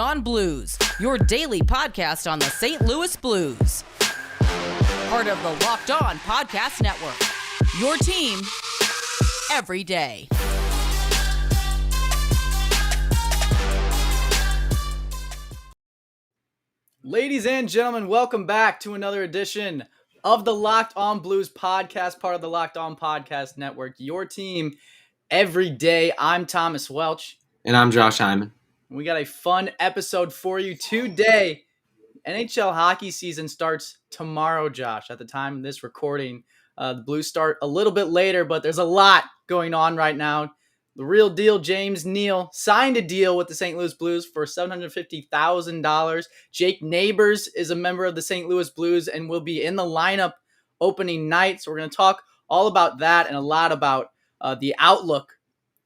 On Blues, your daily podcast on the St. Louis Blues. Part of the Locked On Podcast Network, your team every day. Ladies and gentlemen, welcome back to another edition of the Locked On Blues podcast, part of the Locked On Podcast Network, your team every day. I'm Thomas Welch. And I'm Josh Hyman. We got a fun episode for you today. NHL hockey season starts tomorrow, Josh. At the time of this recording, the Blues start a little bit later, but there's a lot going on right now. The real deal, James Neal signed a deal with the St. Louis Blues for $750,000. Jake Neighbors is a member of the St. Louis Blues and will be in the lineup opening night. So we're going to talk all about that and a lot about the outlook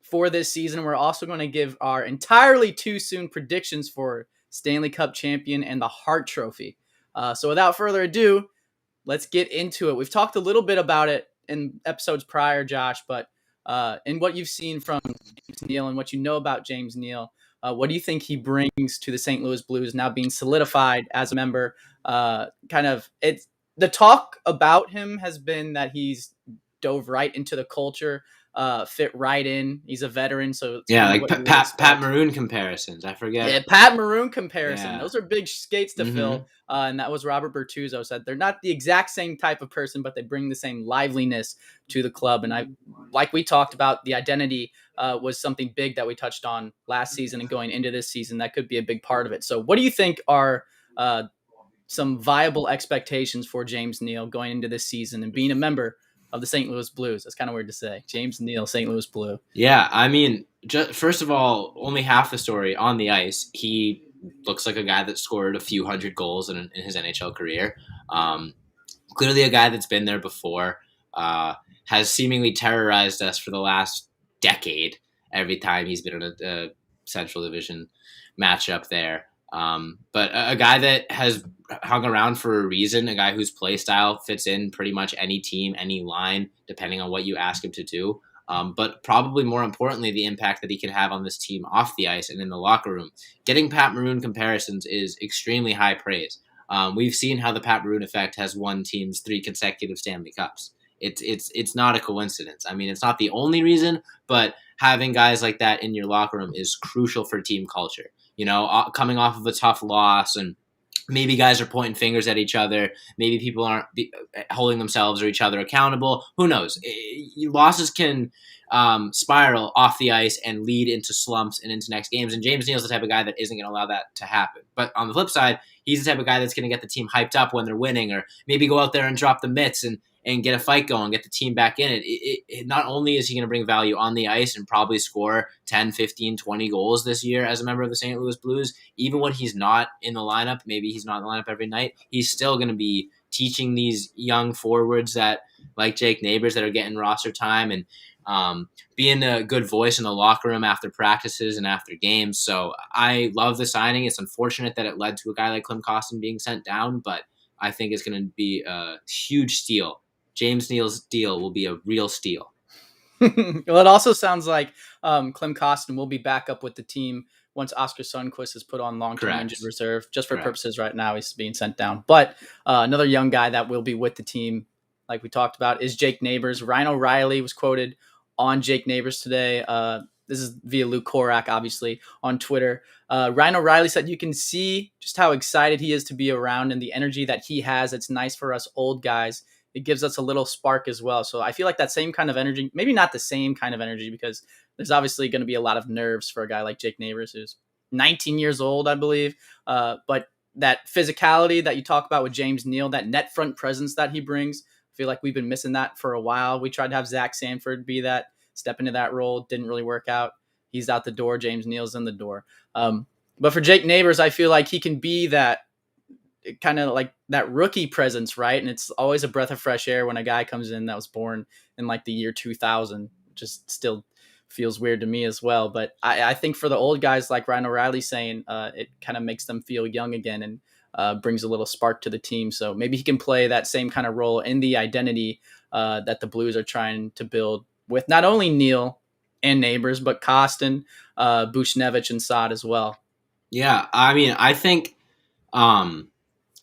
for this season. We're also going to give our entirely too soon predictions for Stanley Cup champion and the Hart Trophy. So without further ado, let's get into it. We've talked a little bit about it in episodes prior, Josh, but in what you've seen from James Neal and what you know about James Neal, what do you think he brings to the St. Louis Blues now being solidified as a member? The talk about him has been that he's dove right into the culture, fit right in. He's a veteran, so like Pat Maroon comparisons. I forget. Yeah, Pat Maroon comparison. Yeah. Those are big skates to fill. And that was Robert Bertuzzo said. They're not the exact same type of person, but they bring the same liveliness to the club. And like we talked about, the identity was something big that we touched on last season and going into this season. That could be a big part of it. So what do you think are some viable expectations for James Neal going into this season and being a member of the St. Louis Blues? That's kind of weird to say. James Neal, St. Louis Blue. Yeah, I mean, first of all, only half the story on the ice. He looks like a guy that scored a few hundred goals in his NHL career. Clearly a guy that's been there before, has seemingly terrorized us for the last decade every time he's been in a Central Division matchup there. But a guy that has hung around for a reason, a guy whose play style fits in pretty much any team, any line, depending on what you ask him to do. But probably more importantly, the impact that he can have on this team off the ice and in the locker room. Getting Pat Maroon comparisons is extremely high praise. We've seen how the Pat Maroon effect has won teams 3 consecutive Stanley Cups. It's not a coincidence. I mean, it's not the only reason, but having guys like that in your locker room is crucial for team culture. You know, coming off of a tough loss, and maybe guys are pointing fingers at each other. Maybe people aren't holding themselves or each other accountable. Who knows? Losses can spiral off the ice and lead into slumps and into next games. And James Neal's the type of guy that isn't going to allow that to happen. But on the flip side, he's the type of guy that's going to get the team hyped up when they're winning, or maybe go out there and drop the mitts and get a fight going, get the team back in it. Not only is he going to bring value on the ice and probably score 10, 15, 20 goals this year as a member of the St. Louis Blues, even when he's not in the lineup, maybe he's not in the lineup every night, he's still going to be teaching these young forwards that, like Jake Neighbors, that are getting roster time, and being a good voice in the locker room after practices and after games. So I love the signing. It's unfortunate that it led to a guy like Klim Kostin being sent down, but I think it's going to be a huge steal. James Neal's deal will be a real steal. Well, it also sounds like Klim Kostin will be back up with the team once Oscar Sundqvist is put on long-term injured reserve. Just for purposes right now, he's being sent down. But another young guy that will be with the team, like we talked about, is Jake Neighbors. Ryan O'Reilly was quoted on Jake Neighbors today. This is via Luke Korak, obviously, on Twitter. Ryan O'Reilly said you can see just how excited he is to be around and the energy that he has. It's nice for us old guys. It gives us a little spark as well. So I feel like that same kind of energy, maybe not the same kind of energy, because there's obviously going to be a lot of nerves for a guy like Jake Neighbors, who's 19 years old, I believe. But that physicality that you talk about with James Neal, that net front presence that he brings, I feel like we've been missing that for a while. We tried to have Zach Sanford step into that role. Didn't really work out. He's out the door. James Neal's in the door. But for Jake Neighbors, I feel like he can be that kind of like that rookie presence, right? And it's always a breath of fresh air when a guy comes in that was born in like the year 2000. Just still feels weird to me as well. But I think for the old guys, like Ryan O'Reilly saying, it kind of makes them feel young again and brings a little spark to the team. So maybe he can play that same kind of role in the identity that the Blues are trying to build with not only Neal and Neighbors, but Kostin, Bushnevich, and Saad as well. Yeah, I mean, I think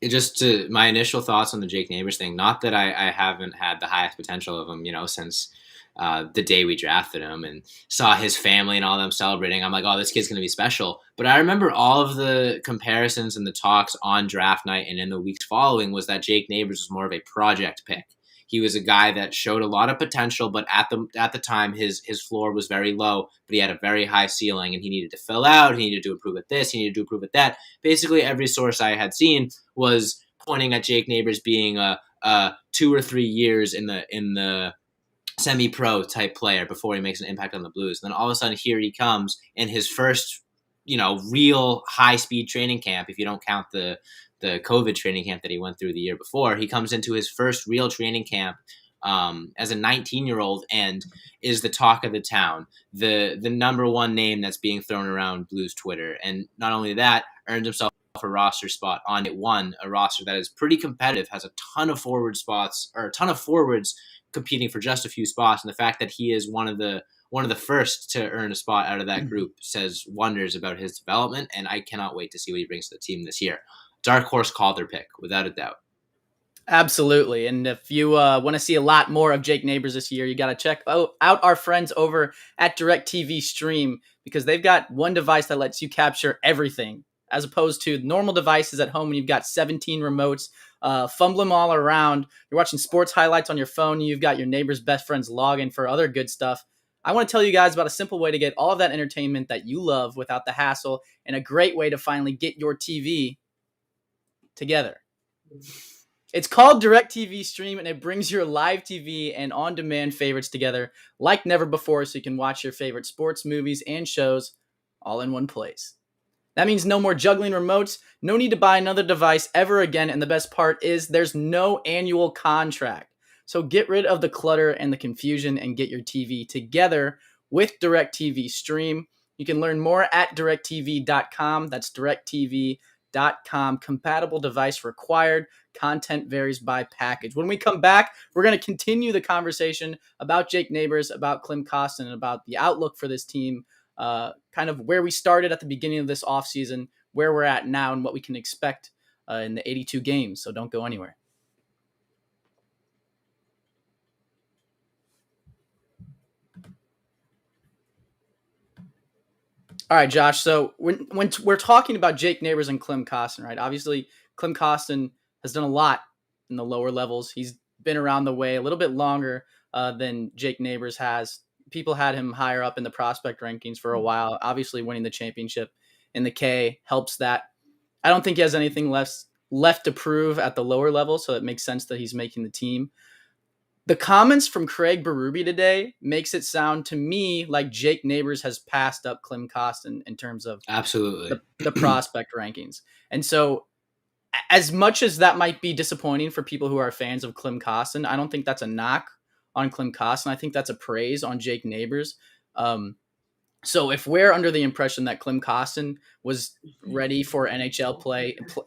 just to my initial thoughts on the Jake Neighbors thing. Not that I haven't had the highest potential of him, since the day we drafted him and saw his family and all them celebrating. I'm like, oh, this kid's gonna be special. But I remember all of the comparisons and the talks on draft night and in the weeks following was that Jake Neighbors was more of a project pick. He was a guy that showed a lot of potential, but at the time his floor was very low, but he had a very high ceiling, and he needed to fill out. He needed to improve at this. He needed to improve at that. Basically, every source I had seen was pointing at Jake Neighbors being a 2 or 3 years in the semi-pro type player before he makes an impact on the Blues. And then all of a sudden, here he comes in his first, real high-speed training camp. If you don't count the COVID training camp that he went through the year before, he comes into his first real training camp as a 19-year-old and is the talk of the town, the number one name that's being thrown around Blues Twitter. And not only that, earned himself a roster spot on it, a roster that is pretty competitive, has a ton of forward spots, or a ton of forwards competing for just a few spots. And the fact that he is one of the first to earn a spot out of that group says wonders about his development. And I cannot wait to see what he brings to the team this year. Dark horse Calder pick, without a doubt. Absolutely. And if you want to see a lot more of Jake Neighbors this year, you got to check out our friends over at DirecTV Stream, because they've got one device that lets you capture everything, as opposed to normal devices at home when you've got 17 remotes, fumble them all around. You're watching sports highlights on your phone. You've got your neighbor's best friend's login for other good stuff. I want to tell you guys about a simple way to get all of that entertainment that you love without the hassle, and a great way to finally get your TV together. It's called DirecTV Stream, and it brings your live TV and on-demand favorites together like never before, so you can watch your favorite sports, movies, and shows all in one place. That means no more juggling remotes, no need to buy another device ever again, and the best part is there's no annual contract. So get rid of the clutter and the confusion and get your TV together with DirecTV Stream. You can learn more at directtv.com. That's directtv.com. Compatible device required. Content varies by package. When we come back, we're going to continue the conversation about Jake Neighbors, about Klim Kostin, and about the outlook for this team, kind of where we started at the beginning of this offseason, where we're at now, and what we can expect in the 82 games. So don't go anywhere. All right, Josh. So when we're talking about Jake Neighbors and Klim Kostin, right? Obviously, Klim Kostin has done a lot in the lower levels. He's been around the way a little bit longer than Jake Neighbors has. People had him higher up in the prospect rankings for a while. Obviously, winning the championship in the K helps that. I don't think he has anything left to prove at the lower level, so it makes sense that he's making the team. The comments from Craig Berube today makes it sound to me like Jake Neighbors has passed up Klim Kostin in terms of absolutely the prospect rankings. And so as much as that might be disappointing for people who are fans of Klim Kostin, I don't think that's a knock on Klim Kostin. I think that's a praise on Jake Neighbors. So if we're under the impression that Klim Kostin was ready for NHL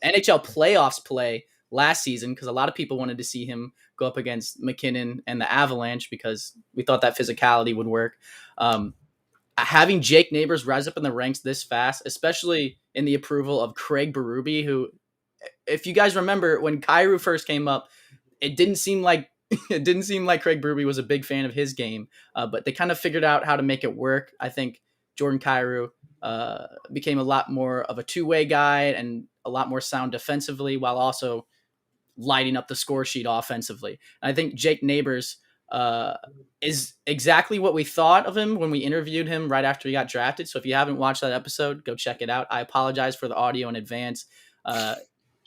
playoffs play last season, because a lot of people wanted to see him go up against McKinnon and the Avalanche because we thought that physicality would work. Having Jake Neighbors rise up in the ranks this fast, especially in the approval of Craig Berube, who, if you guys remember, when Kyrou first came up, it didn't seem like Craig Berube was a big fan of his game, but they kind of figured out how to make it work. I think Jordan Kyrou became a lot more of a two-way guy and a lot more sound defensively, while also lighting up the score sheet offensively. And I think Jake Neighbors is exactly what we thought of him when we interviewed him right after he got drafted. So if you haven't watched that episode, go check it out. I apologize for the audio in advance.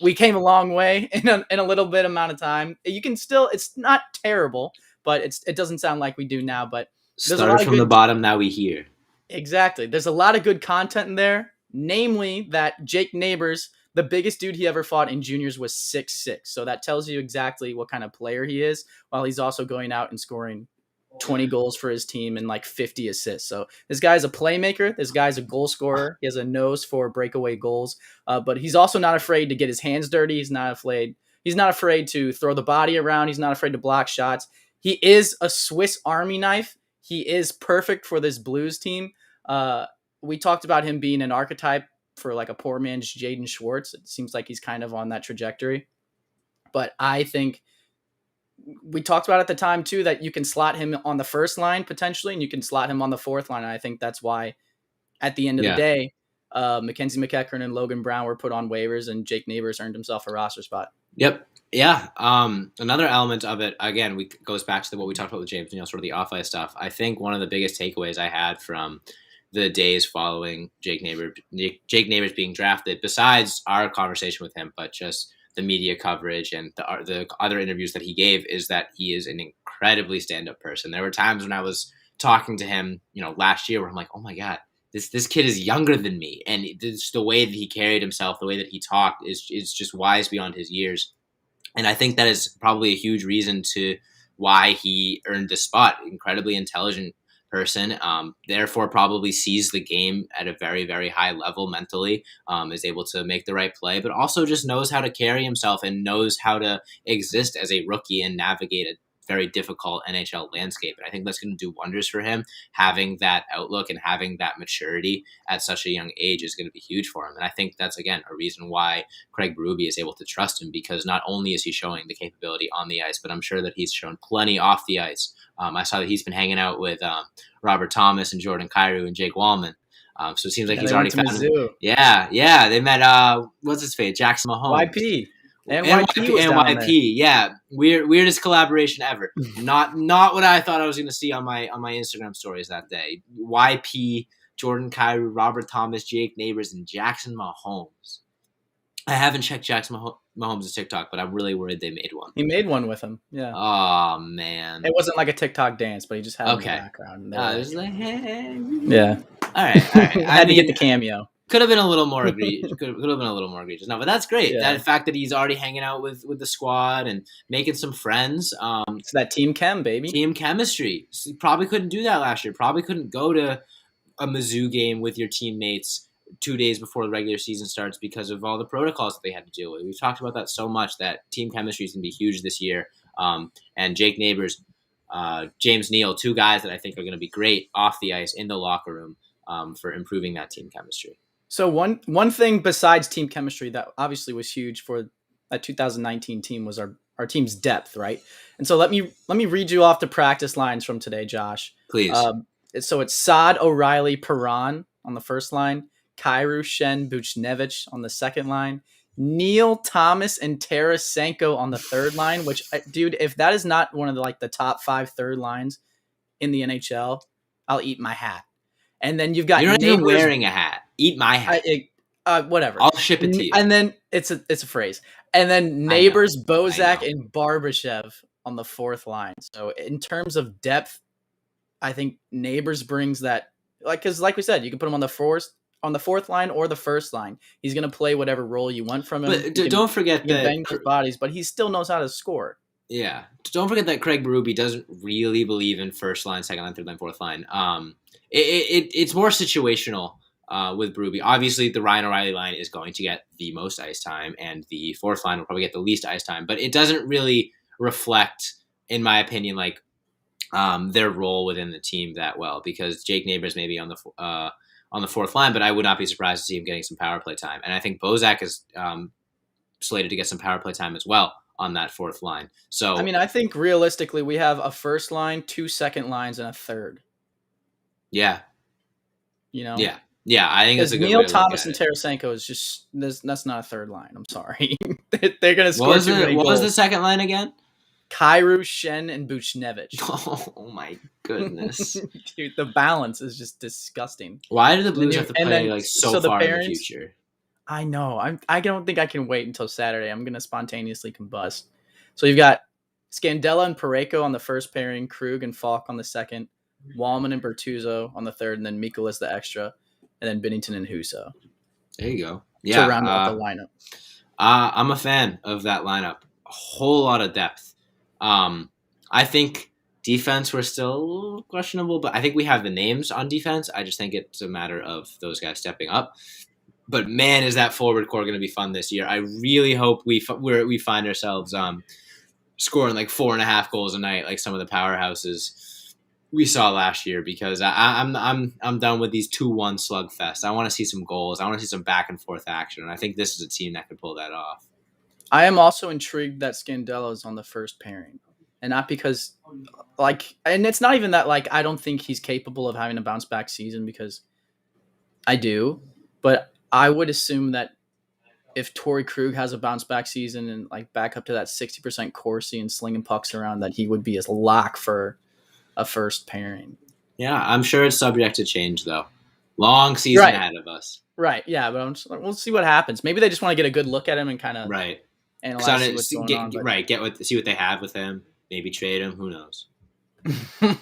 We came a long way in a little bit amount of time. You can still, it's not terrible, but it doesn't sound like we do now. But started from the bottom, now we hear. Exactly. There's a lot of good content in there, namely that Jake Neighbors, the biggest dude he ever fought in juniors, was 6'6". So that tells you exactly what kind of player he is, while he's also going out and scoring 20 goals for his team and like 50 assists. So this guy's a playmaker. This guy's a goal scorer. He has a nose for breakaway goals, but he's also not afraid to get his hands dirty. He's not afraid to throw the body around. He's not afraid to block shots. He is a Swiss Army knife. He is perfect for this Blues team. We talked about him being an archetype for like a poor man's Jaden Schwartz. It seems like he's kind of on that trajectory. But I think we talked about at the time too that you can slot him on the first line potentially, and you can slot him on the fourth line. And I think that's why at the end of the day, Mackenzie McEachern and Logan Brown were put on waivers, and Jake Neighbors earned himself a roster spot. Yep. Yeah. Another element of it, again, goes back to what we talked about with James Neal, sort of the off-ice stuff. I think one of the biggest takeaways I had from the days following Jake Neighbors being drafted, besides our conversation with him, but just the media coverage and the other interviews that he gave, is that he is an incredibly stand-up person. There were times when I was talking to him, last year, where I'm like, oh my God, this kid is younger than me. And it's the way that he carried himself, the way that he talked is just wise beyond his years. And I think that is probably a huge reason to why he earned this spot. Incredibly intelligent person, therefore probably sees the game at a very, very high level mentally, is able to make the right play, but also just knows how to carry himself and knows how to exist as a rookie and navigate a very difficult NHL landscape. And I think that's going to do wonders for him. Having that outlook and having that maturity at such a young age is going to be huge for him. And I think that's, again, a reason why Craig Berube is able to trust him, because not only is he showing the capability on the ice, but I'm sure that he's shown plenty off the ice. I saw that he's been hanging out with Robert Thomas and Jordan Kyrou and Jake Wallman. So it seems like he's already found him. Yeah. They met, what's his face? Jackson Mahomes. YP. NYP, yeah, weirdest collaboration ever. Not what I thought I was going to see on my Instagram stories that day. YP, Jordan Kyrou, Robert Thomas, Jake Neighbors, and Jackson Mahomes. I haven't checked Jackson Mahomes' TikTok, but I'm really worried they made one. He made one with him. Yeah. Oh man, it wasn't like a TikTok dance, but he just had it in the background. It was like, hey. Yeah. All right. Had to get the cameo. Could have been a little more egregious. No, but that's great. Yeah. That fact that he's already hanging out with the squad and making some friends. It's that team chem, baby. Team chemistry. So you probably couldn't do that last year. Probably couldn't go to a Mizzou game with your teammates 2 days before the regular season starts because of all the protocols that they had to deal with. We've talked about that so much, that team chemistry is going to be huge this year. And Jake Neighbors, James Neal, two guys that I think are going to be great off the ice in the locker room for improving that team chemistry. So one thing besides team chemistry that obviously was huge for that 2019 team was our team's depth, right? And so let me read you off the practice lines from today, Josh. Please. So it's Saad, O'Reilly, Perron on the first line, Kyrou, Shen, Buchnevich on the second line, Neal, Thomas, and Tarasenko on the third line. Which, dude, if that is not one of the top 5 third lines in the NHL, I'll eat my hat. And then you've got you're not even wearing a hat. Eat my hat. Whatever. I'll ship it to you. And then it's a phrase. And then Neighbors, Bozak, and Barbashev on the fourth line. So in terms of depth, I think Neighbors brings that. Because like we said, you can put him on the fourth line or the first line. He's going to play whatever role you want from him. But don't forget that bang those bodies, but he still knows how to score. Yeah. Don't forget that Craig Berube doesn't really believe in first line, second line, third line, fourth line. It's more situational with Berube. Obviously, the Ryan O'Reilly line is going to get the most ice time, and the fourth line will probably get the least ice time. But it doesn't really reflect, in my opinion, their role within the team that well, because Jake Neighbors may be on the fourth line, but I would not be surprised to see him getting some power play time. And I think Bozak is slated to get some power play time as well on that fourth line. So I think realistically we have a first line, 2 second lines, and a third. Yeah. Yeah, I think it's a good Neal, way to Thomas, look and Tarasenko is just that's not a third line. I'm sorry. They're going to score too many goals. What was the second line again? Kyrou, Shen, and Buchnevich. Oh my goodness. Dude, the balance is just disgusting. Why do the Blues have to play so far in the future? I know. I don't think I can wait until Saturday. I'm going to spontaneously combust. So you've got Scandella and Parayko on the first pairing, Krug and Falk on the second, Wallman and Bertuzzo on the third, and then Mikolas the extra, and then Binnington and Husso. There you go. Yeah, to round out the lineup. I'm a fan of that lineup. A whole lot of depth. I think defense we're still questionable, but I think we have the names on defense. I just think it's a matter of those guys stepping up. But man, is that forward core going to be fun this year? I really hope we find ourselves scoring 4.5 goals a night, like some of the powerhouses we saw last year, because I'm done with these 2-1 slugfest. I want to see some goals. I want to see some back and forth action, and I think this is a team that could pull that off. I am also intrigued that Scandella is on the first pairing, and not because and it's not even that I don't think he's capable of having a bounce back season, because I do, but I would assume that if Torrey Krug has a bounce back season and back up to that 60% Corsi and slinging pucks around, that he would be a lock for a first pairing. Yeah, I'm sure it's subject to change though. Long season ahead of us. Right. Yeah, but we'll see what happens. Maybe they just want to get a good look at him and kind of analyze what's going on. See what they have with him. Maybe trade him. Who knows?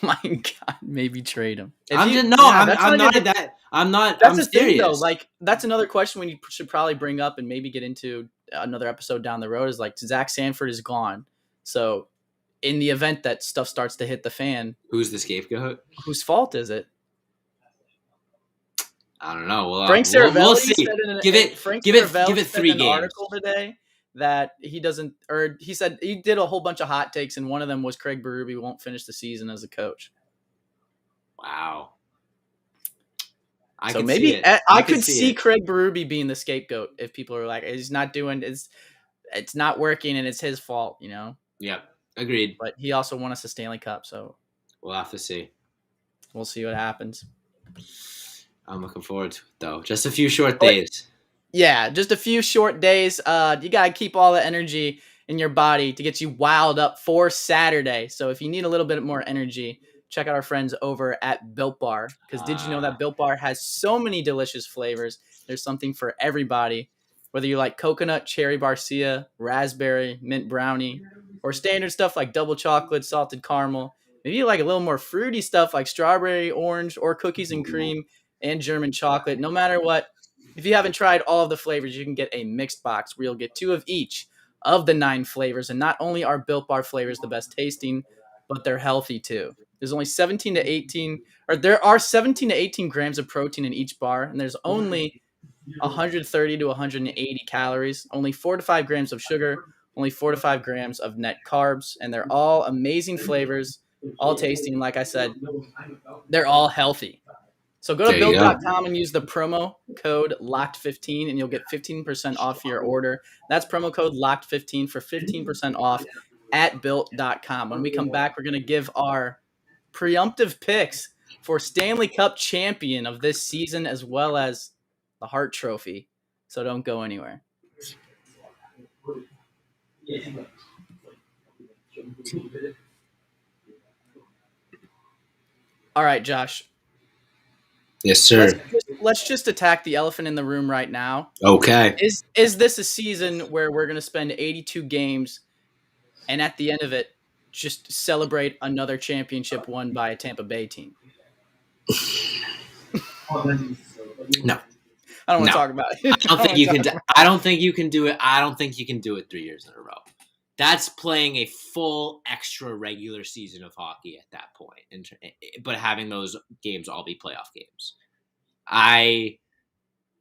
My God, maybe trade him. I'm not. That's the thing, though. That's another question we should probably bring up and maybe get into another episode down the road. Is Zach Sanford is gone, so in the event that stuff starts to hit the fan, who's the scapegoat? Whose fault is it? I don't know. Frank Saravelli we'll see. Give it 3 games. Article today that he doesn't, or he said he did a whole bunch of hot takes, and one of them was Craig Berube won't finish the season as a coach. Wow. I could see Craig Berube being the scapegoat if people are like, he's not doing it's not working and it's his fault, Yep, agreed. But he also won us a Stanley Cup, so we'll have to see. We'll see what happens. I'm looking forward to it, though. Just a few short days. Yeah, just a few short days. You got to keep all the energy in your body to get you wild up for Saturday. So if you need a little bit more energy, check out our friends over at Built Bar. Because did you know that Built Bar has so many delicious flavors? There's something for everybody. Whether you like coconut, cherry barcia, raspberry, mint brownie, or standard stuff like double chocolate, salted caramel. Maybe you like a little more fruity stuff like strawberry, orange, or cookies and cream and German chocolate. No matter what, if you haven't tried all of the flavors, you can get a mixed box where you'll get 2 of each of the 9 flavors. And not only are Built Bar flavors the best tasting, but they're healthy too. There are 17 to 18 grams of protein in each bar, and there's only 130 to 180 calories, only 4 to 5 grams of sugar, only 4 to 5 grams of net carbs, and they're all amazing flavors, all tasting, like I said, they're all healthy. So go to built.com and use the promo code LOCKED15 and you'll get 15% off your order. That's promo code LOCKED15 for 15% off at built.com. When we come back, we're going to give our preemptive picks for Stanley Cup champion of this season as well as the Hart Trophy. So don't go anywhere. All right, Josh. Yes, sir. Let's just attack the elephant in the room right now. Okay. Is this a season where we're going to spend 82 games and at the end of it just celebrate another championship won by a Tampa Bay team? No. I don't want to talk about it. I don't think you can do it. I don't think you can do it 3 years in a row. That's playing a full extra regular season of hockey at that point, but having those games all be playoff games. I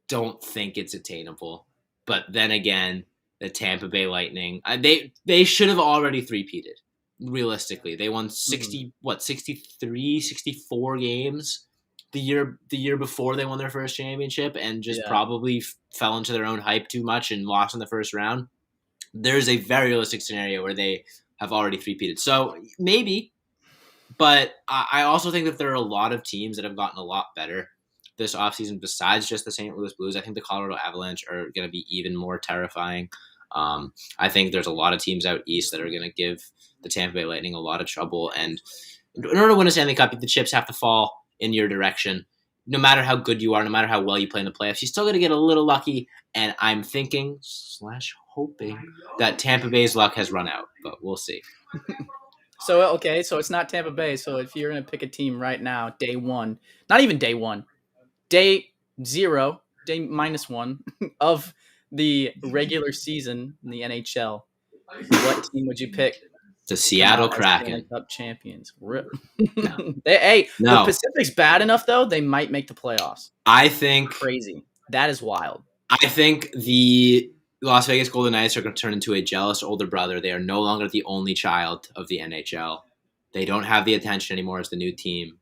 don't think it's attainable. But then again, the Tampa Bay Lightning, they should have already three-peated. Realistically, they won 63, 64 games the year before they won their first championship, and just probably fell into their own hype too much and lost in the first round. There's a very realistic scenario where they have already three-peated. So maybe, but I also think that there are a lot of teams that have gotten a lot better this offseason besides just the St. Louis Blues. I think the Colorado Avalanche are going to be even more terrifying. I think there's a lot of teams out east that are going to give the Tampa Bay Lightning a lot of trouble. And in order to win a Stanley Cup, the chips have to fall in your direction. No matter how good you are, no matter how well you play in the playoffs, you still got to get a little lucky. And I'm thinking / hoping that Tampa Bay's luck has run out, but we'll see. So it's not Tampa Bay. So if you're going to pick a team right now, day one, not even day one, day 0, day -1 of the regular season in the NHL, what team would you pick? The Seattle Kraken. Stanley Cup champions. No. The Pacific's bad enough, though, they might make the playoffs. I think... Crazy. That is wild. I think the Las Vegas Golden Knights are going to turn into a jealous older brother. They are no longer the only child of the NHL. They don't have the attention anymore as the new team.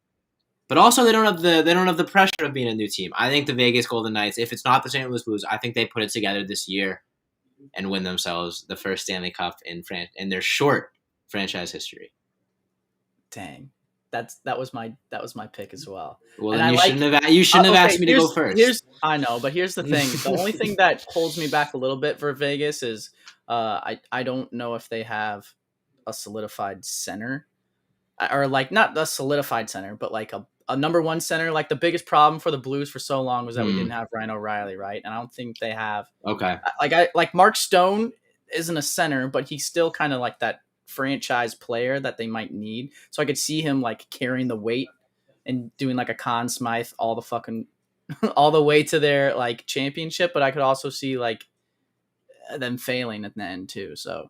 But also they don't have the pressure of being a new team. I think the Vegas Golden Knights, if it's not the St. Louis Blues, I think they put it together this year and win themselves the first Stanley Cup in their short franchise history. Dang. That was my pick as well. Well, and then you shouldn't have asked me to go first. I know, but here's the thing. The only thing that holds me back a little bit for Vegas is I don't know if they have a solidified center, or like not a solidified center, but like a number one center. Like the biggest problem for the Blues for so long was that we didn't have Ryan O'Reilly, right? And I don't think they have. Okay. Like Mark Stone isn't a center, but he's still kind of like that franchise player that they might need. So I could see him like carrying the weight and doing like a Conn Smythe all the way to their like championship. But I could also see like them failing at the end too. So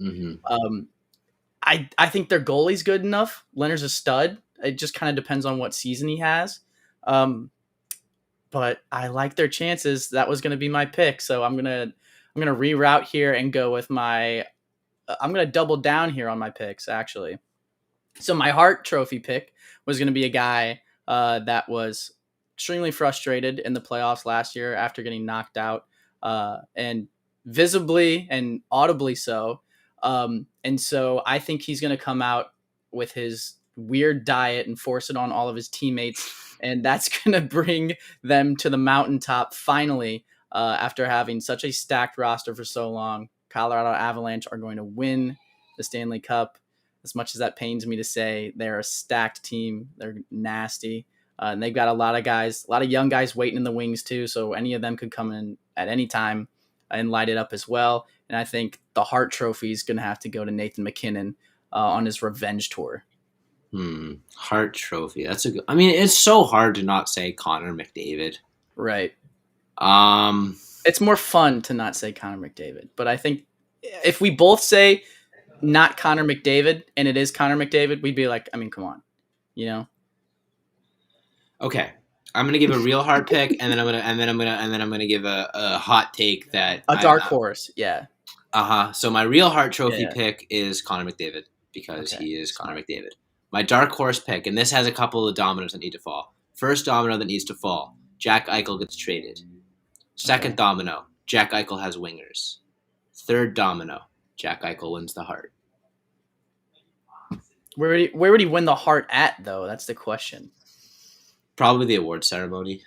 I think their goalie's good enough. Leonard's a stud. It just kind of depends on what season he has. But I like their chances. That was going to be my pick. So I'm gonna reroute here and go with I'm going to double down here on my picks, actually. So my Hart Trophy pick was going to be a guy that was extremely frustrated in the playoffs last year after getting knocked out, and visibly and audibly so. And so I think he's going to come out with his weird diet and force it on all of his teammates, and that's going to bring them to the mountaintop finally after having such a stacked roster for so long. Colorado Avalanche are going to win the Stanley Cup. As much as that pains me to say, they're a stacked team. They're nasty. And they've got a lot of young guys waiting in the wings too. So any of them could come in at any time and light it up as well. And I think the Hart Trophy is going to have to go to Nathan MacKinnon on his revenge tour. Hart Trophy. It's so hard to not say Connor McDavid. Right. It's more fun to not say Connor McDavid, but I think if we both say not Connor McDavid and it is Connor McDavid, we'd be like, I mean, come on, you know? Okay. I'm gonna give a real hard pick, and then I'm gonna give a hot take that dark horse, yeah. So my real Hart Trophy pick is Connor McDavid because he is Connor McDavid. My dark horse pick, and this has a couple of dominoes that need to fall. First domino that needs to fall: Jack Eichel gets traded. Second domino: Jack Eichel has wingers. Third domino: Jack Eichel wins the Hart. Where would he win the Hart at, though? That's the question. Probably the award ceremony.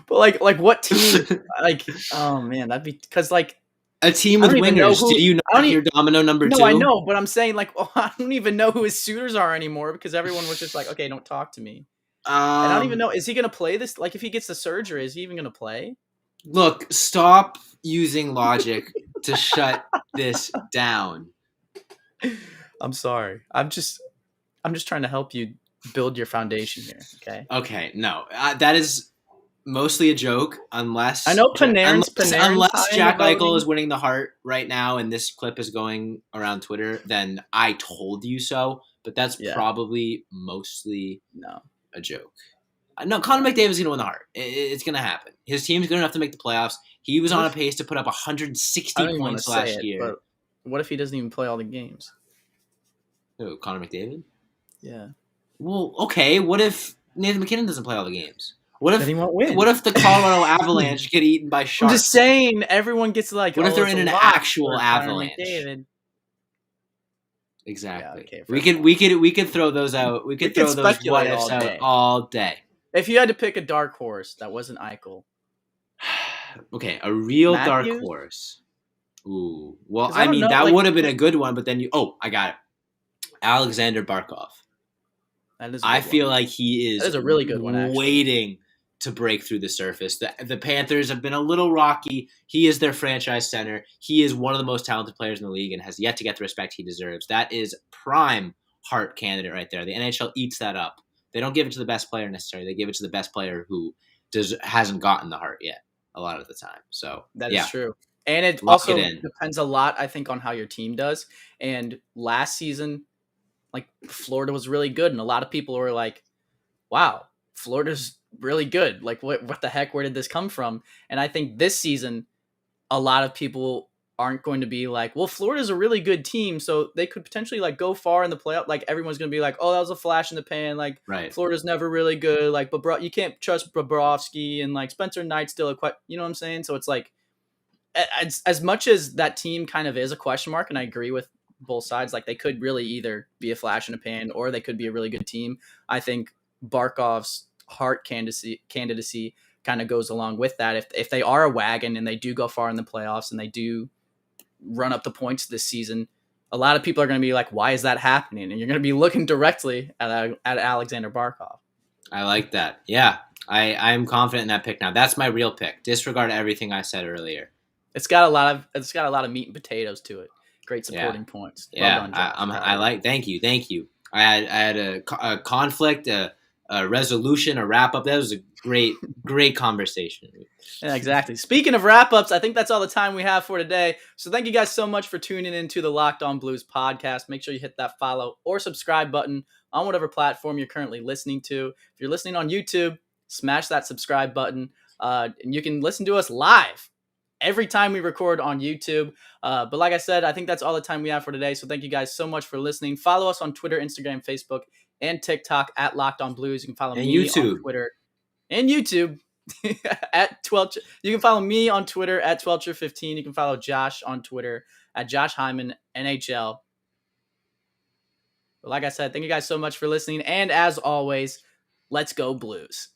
But like what team? Like, oh man, that'd be because like a team with wingers. Did you not hear domino number 2? No, I know, but I'm saying like, I don't even know who his suitors are anymore because everyone was just like, okay, don't talk to me. And I don't even know, is he going to play this? Like, if he gets the surgery, is he even going to play? Look, stop using logic to shut this down. I'm sorry. I'm just trying to help you build your foundation here. Okay. Okay. No, that is mostly a joke. Unless I know Panarin's unless Jack Eichel is winning the Hart right now, and this clip is going around Twitter, then I told you so. But that's probably mostly a joke. No, Connor McDavid is going to win the Hart. It's going to happen. His team's good enough to make the playoffs. He was on a pace to put up 160 points last year. But what if he doesn't even play all the games? Who, Connor McDavid? Yeah. Well, okay. What if Nathan MacKinnon doesn't play all the games? What if then he won't win? What if the Colorado Avalanche get eaten by sharks? I'm just saying, everyone gets like. What if they're in an actual avalanche? Exactly. Yeah, okay, we could throw those out. We could throw those what ifs out all day. If you had to pick a dark horse that wasn't Eichel. Okay, a real dark horse. Ooh. Well, I mean, that would have been a good one, but then I got it. Alexander Barkov. That is. I feel like he is. That is a really good one. Actually. Waiting to break through the surface. The Panthers have been a little rocky. He is their franchise center. He is one of the most talented players in the league and has yet to get the respect he deserves. That is prime Hart candidate right there. The NHL eats that up. They don't give it to the best player necessarily. They give it to the best player who hasn't gotten the Hart yet a lot of the time. So that is true. And it also depends a lot, I think, on how your team does. And last season, like, Florida was really good. And a lot of people were like, wow, Florida's really good. Like, what the heck? Where did this come from? And I think this season, a lot of people aren't going to be like, well, Florida's a really good team, so they could potentially like go far in the playoff. Like everyone's going to be like, oh, that was a flash in the pan. Like Florida's never really good. Like, but you can't trust Bobrovsky, and like Spencer Knight's still you know what I'm saying? So it's like, as much as that team kind of is a question mark, and I agree with both sides, like they could really either be a flash in the pan or they could be a really good team. I think Barkov's Hart candidacy kind of goes along with that. If they are a wagon and they do go far in the playoffs and they do run up the points this season, a lot of people are going to be like, why is that happening? And you're going to be looking directly at Alexander Barkov. I like that. Yeah, I'm confident in that pick now. That's my real pick. Disregard everything I said earlier. It's got a lot of meat and potatoes to it. Great supporting points. Well done, Josh. Thank you. I had a conflict, a resolution, a wrap up. That was a great conversation. Yeah, exactly. Speaking of wrap ups, I think that's all the time we have for today. So thank you guys so much for tuning into the Locked On Blues podcast. Make sure you hit that follow or subscribe button on whatever platform you're currently listening to. If you're listening on YouTube, smash that subscribe button. And you can listen to us live every time we record on YouTube. But like I said, I think that's all the time we have for today. So thank you guys so much for listening. Follow us on Twitter, Instagram, Facebook, and TikTok at Locked On Blues. You can follow me on Twitter and YouTube at 12. You can follow me on Twitter at 1215. You can follow Josh on Twitter at Josh Hyman NHL. But like I said, thank you guys so much for listening. And as always, let's go Blues.